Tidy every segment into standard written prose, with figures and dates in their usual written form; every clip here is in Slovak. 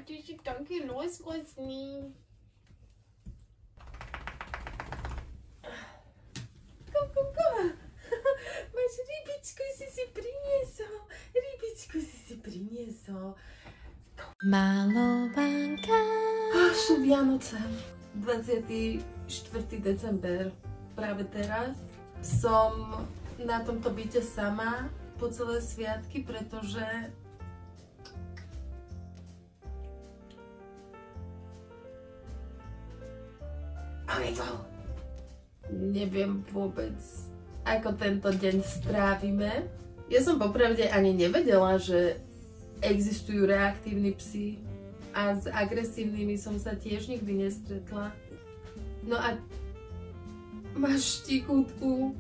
Ty si taký rozkošný. Máš rybičku si priniesol. Rybičku si priniesol. Malovanka. Sú Vianoce. 24. december. Práve teraz som na tomto byte sama po celé sviatky, pretože neviem vôbec, ako tento deň strávime. Ja som popravde ani nevedela, že existujú reaktívni psi a s agresívnymi som sa tiež nikdy nestretla. No a máš štikútku,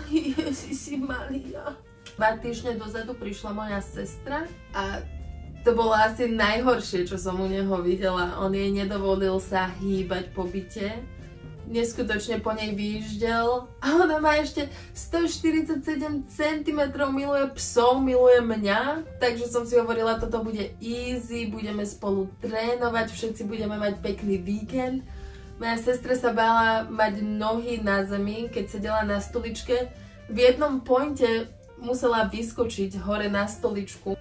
Ježiši Maria. 2 týždne dozadu prišla moja sestra a to bolo asi najhoršie, čo som u neho videla. On jej nedovolil sa hýbať po byte. Neskutočne po nej vyjíždel. A ona má ešte 147 cm, miluje psov, miluje mňa. Takže som si hovorila, toto bude easy, budeme spolu trénovať, všetci budeme mať pekný víkend. Moja sestra sa bála mať nohy na zemi, keď sedela na stoličke. V jednom pointe musela vyskočiť hore na stoličku.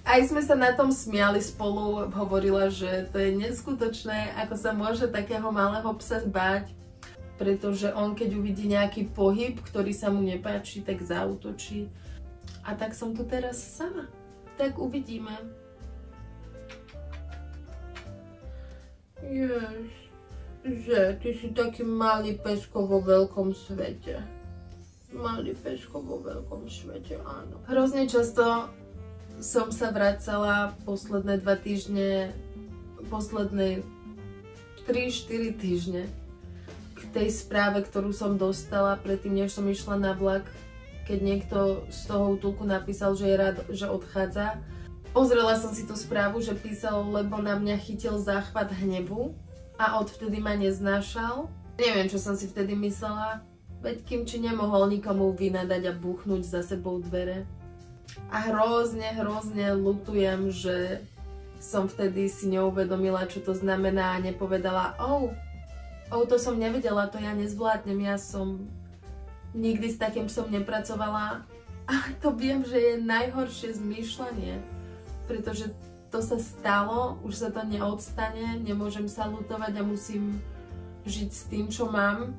Aj sme sa na tom smiali spolu, hovorila, že to je neskutočné, ako sa môže takého malého psa báť, pretože on keď uvidí nejaký pohyb, ktorý sa mu nepáči, tak zaútočí. A tak som tu teraz sama. Tak uvidíme. Že ty si taký malý pesko vo veľkom svete. Malý pesko vo veľkom svete, áno. Hrozne často som sa vracala posledné 2 týždne, posledné 3-4 týždne k tej správe, ktorú som dostala predtým, než som išla na vlak, keď niekto z toho útulku napísal, že je rád, že odchádza. Pozrela som si tú správu, že písal, lebo na mňa chytil záchvat hnevu a odvtedy ma neznášal. Neviem, čo som si vtedy myslela, veď Kimči nemohol nikomu vynadať a buchnúť za sebou dvere. A hrozne ľutujem, že som vtedy si neuvedomila, čo to znamená a nepovedala, to som nevedela, to ja nezvládnem, ja som nikdy s takým psom nepracovala. A to viem, že je najhoršie zmýšľanie, pretože to sa stalo, už sa to neodstane, nemôžem sa ľutovať a musím žiť s tým, čo mám.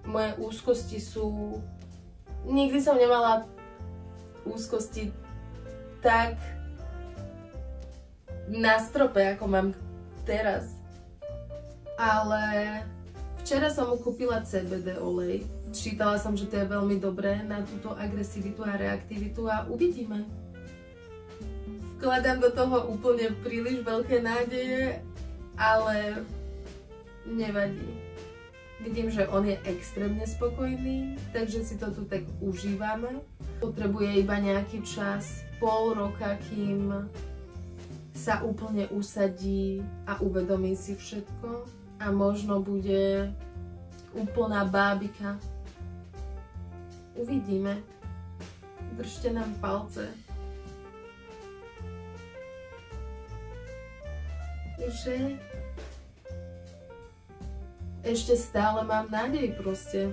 Moje úzkosti sú... Nikdy som nemala úzkosti tak na strope, ako mám teraz. Ale včera som mu kúpila CBD olej. Čítala som, že to je veľmi dobré na túto agresivitu a reaktivitu a uvidíme. Vkladám do toho úplne príliš veľké nádeje, ale nevadí. Vidím, že on je extrémne spokojný, takže si to tu tak užívame. Potrebuje iba nejaký čas, pol roka, kým sa úplne usadí a uvedomí si všetko a možno bude úplná bábika. Uvidíme. Držte nám palce. Že ešte stále mám nádej proste.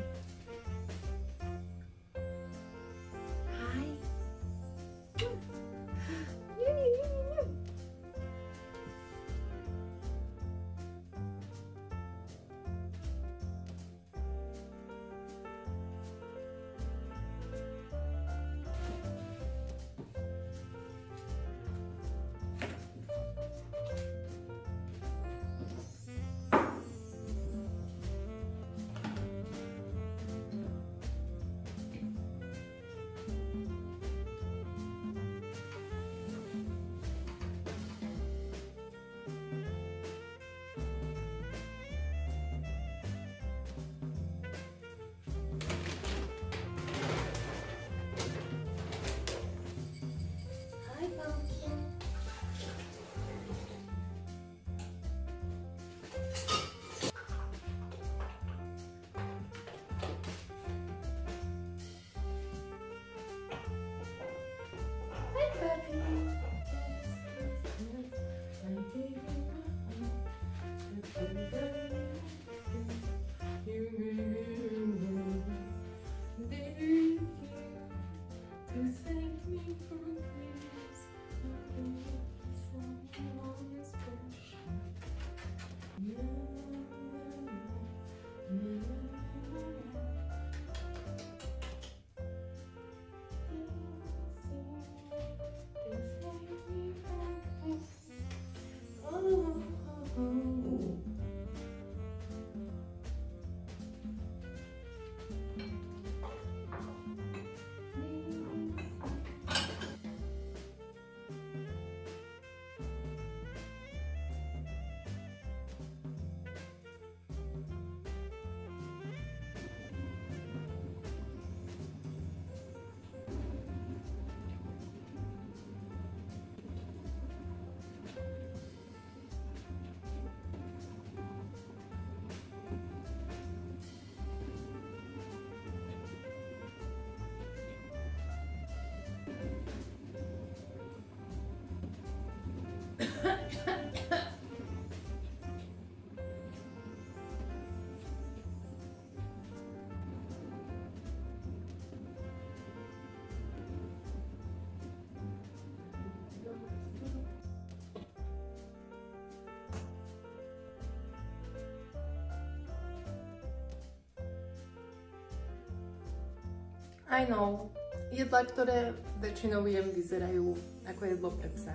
I know, jedlá, ktoré väčšinou jem, vyzerajú ako jedlo pre psa.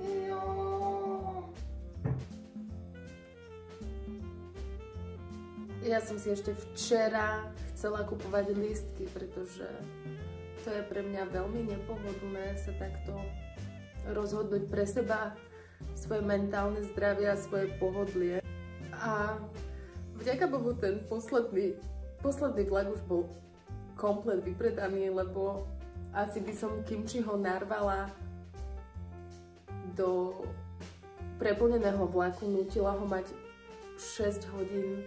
Jo. Ja som si ešte včera chcela kupovať lístky, pretože to je pre mňa veľmi nepohodlné sa takto rozhodnúť pre seba, svoje mentálne zdravie a svoje pohodlie. A vďaka Bohu ten posledný vlog už bol komplet vypredaný, lebo asi by som kimčiho narvala do preplneného vlaku, nutila ho mať 6 hodín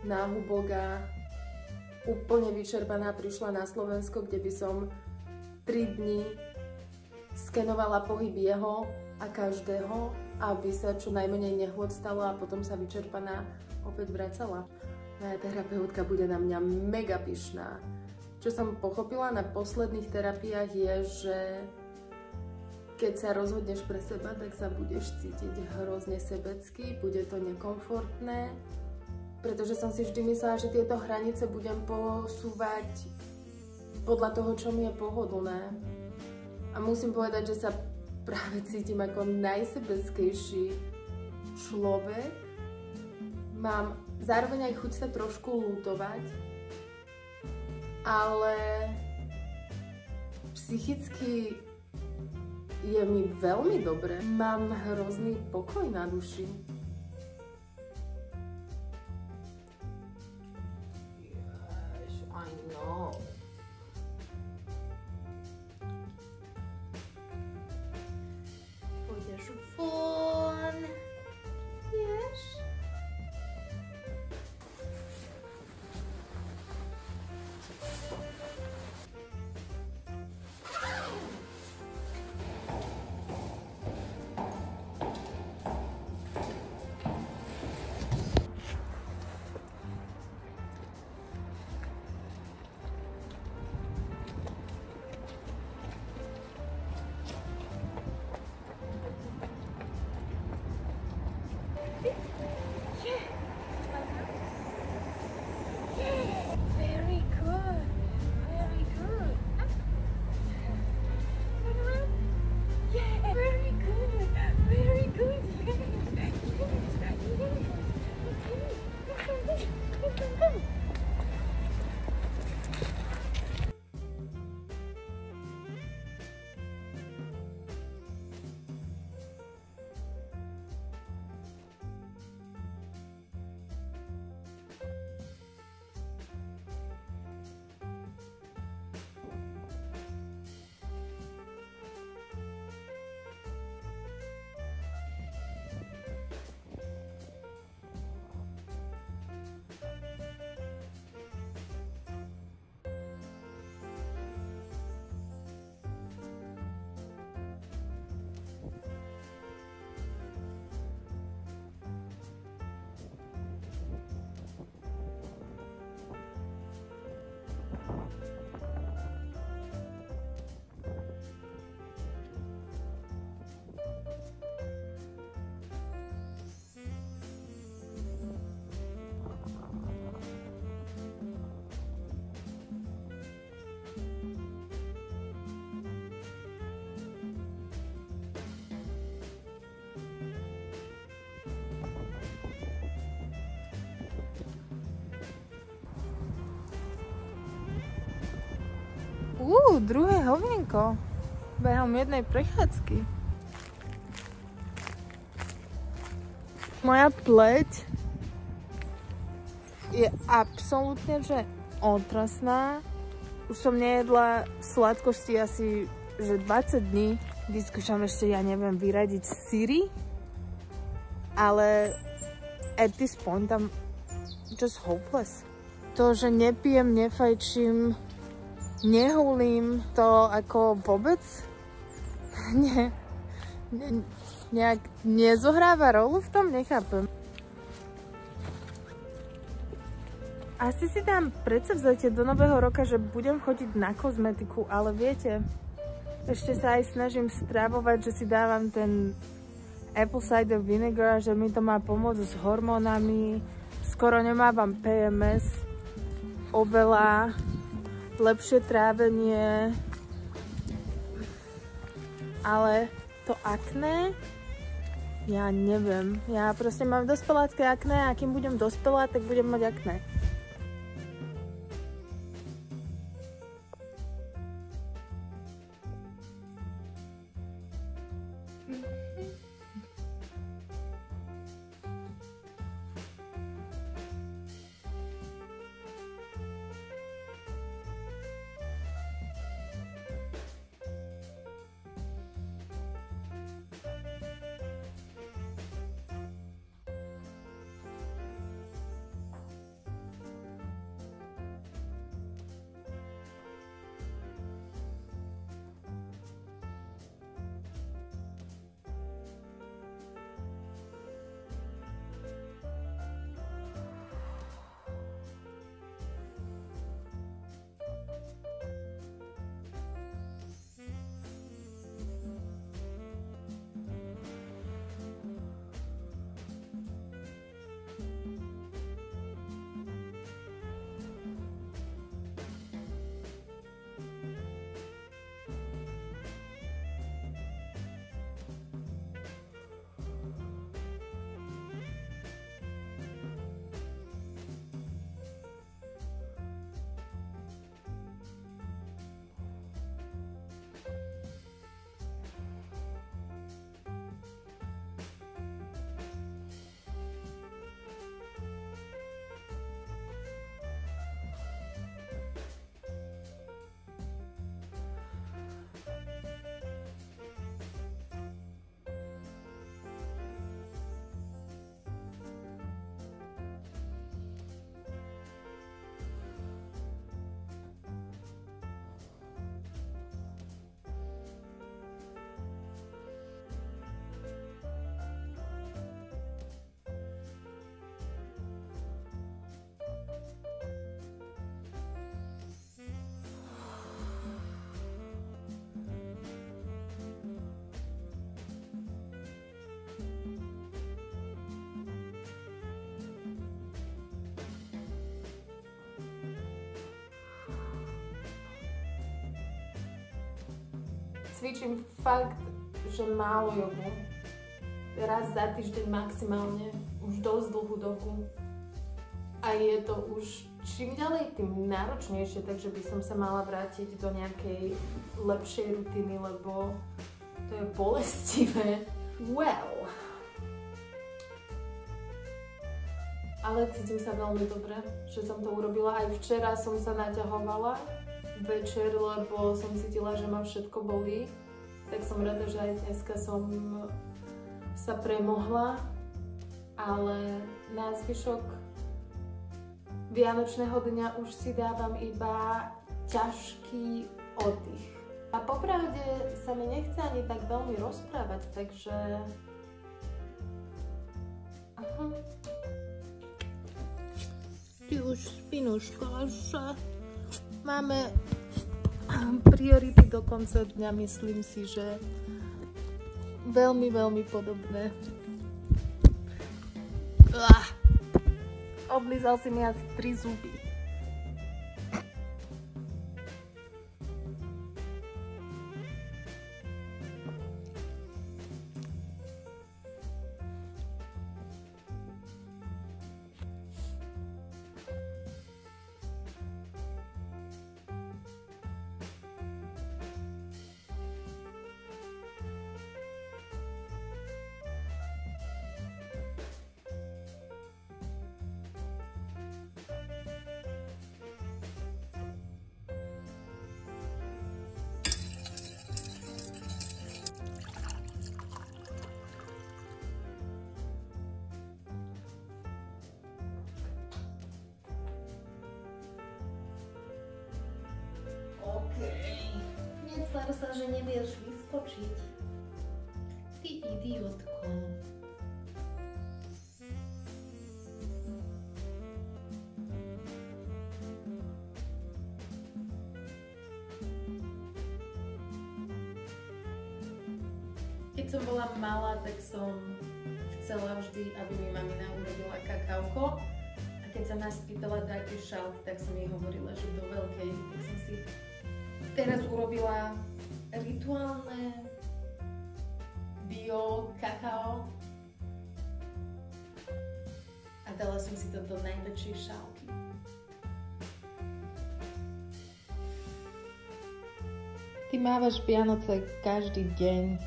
náhubok a úplne vyčerpaná prišla na Slovensko, kde by som 3 dni skenovala pohyb jeho a každého, aby sa čo najmenej nehôd stalo a potom sa vyčerpaná opäť vracala. Moja terapeutka bude na mňa mega pyšná. Čo som pochopila na posledných terapiách je, že keď sa rozhodneš pre seba, tak sa budeš cítiť hrozne sebecky, bude to nekomfortné, pretože som si vždy myslela, že tieto hranice budem posúvať podľa toho, čo mi je pohodlné. A musím povedať, že sa práve cítim ako najsebeckejší človek. Mám zároveň aj chuť sa trošku ľútovať, ale psychicky je mi veľmi dobre. Mám hrozný pokoj na duši. Yes, I know. Pôjdeš von. Yes. Druhé hovienko. Behom jednej prechádzky. Moja pleť je absolútne, že otrasná. Už som nejedla sladkosti asi, že 20 dní. Vyskúšam ešte, ja neviem, vyradiť syry. Ale at this point I'm just hopeless. To, že nepijem, nefajčím, nehulím, to ako vôbec nejak nezohráva rolu v tom, nechápem. Asi si dám predsavzatie do nového roka, že budem chodiť na kozmetiku, ale viete, ešte sa aj snažím stravovať, že si dávam ten apple cider vinegar, že mi to má pomôcť s hormónami, skoro nemávam PMS, oveľa lepšie trávenie, ale to akné, ja neviem. Ja proste mám dospelácké akné a kým budem dospelá, tak budem mať akné. Cvičím fakt, že málo jogu. Raz za týždeň maximálne. Už dosť dlhú dobu. A je to už čím ďalej, tým náročnejšie, takže by som sa mala vrátiť do nejakej lepšej rutiny, lebo to je bolestivé. Well. Ale cítim sa veľmi dobre, že som to urobila. Aj včera som sa naťahovala večer, lebo som cítila, že ma všetko bolí. Tak som rada, že aj dneska som sa premohla. Ale na zvyšok vianočného dňa už si dávam iba ťažký oddych. A popravde sa mi nechce ani tak veľmi rozprávať, takže... Ty už spinuško, máme priority do konca dňa, myslím si, že veľmi, veľmi podobné. Oblízal si mi asi 3 zuby. Netvar sa, že nevieš vyskočiť. Ty idiotko. Keď som bola malá, tak som chcela vždy, aby mi mamina urobila kakauko. A keď sa nás pýtala, aký šalk, tak som jej hovorila, že do veľkej. Tak som si teraz urobila rituálne bio kakao a dala som si to do najväčšej šálky. Ty mávaš Vianoce každý deň.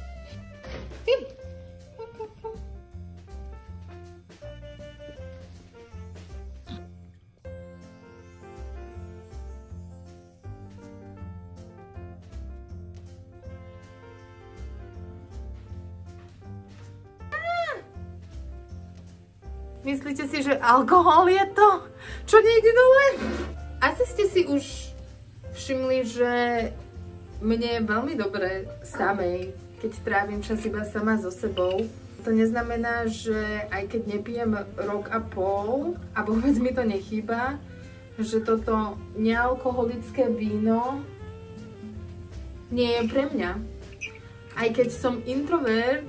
Myslíte si, že alkohol je to, čo nejde dole? Asi ste si už všimli, že mne je veľmi dobre samej, keď trávim čas iba sama so sebou. To neznamená, že aj keď nepijem rok a pol a vôbec mi to nechýba, že toto nealkoholické víno nie je pre mňa. Aj keď som introvert,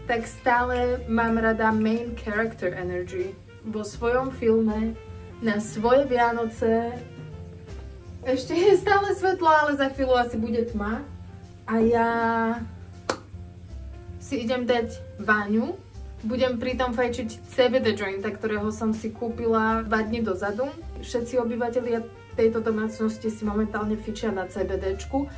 tak stále mám rada main character energy. Vo svojom filme na svoje Vianoce ešte je stále svetlo, ale za chvíľu asi bude tma. A ja si idem dať váňu. Budem pritom fajčiť CBD jointa, ktorého som si kúpila 2 dni dozadu. Všetci obyvatelia tejto domácnosti si momentálne fičia na CBDčku.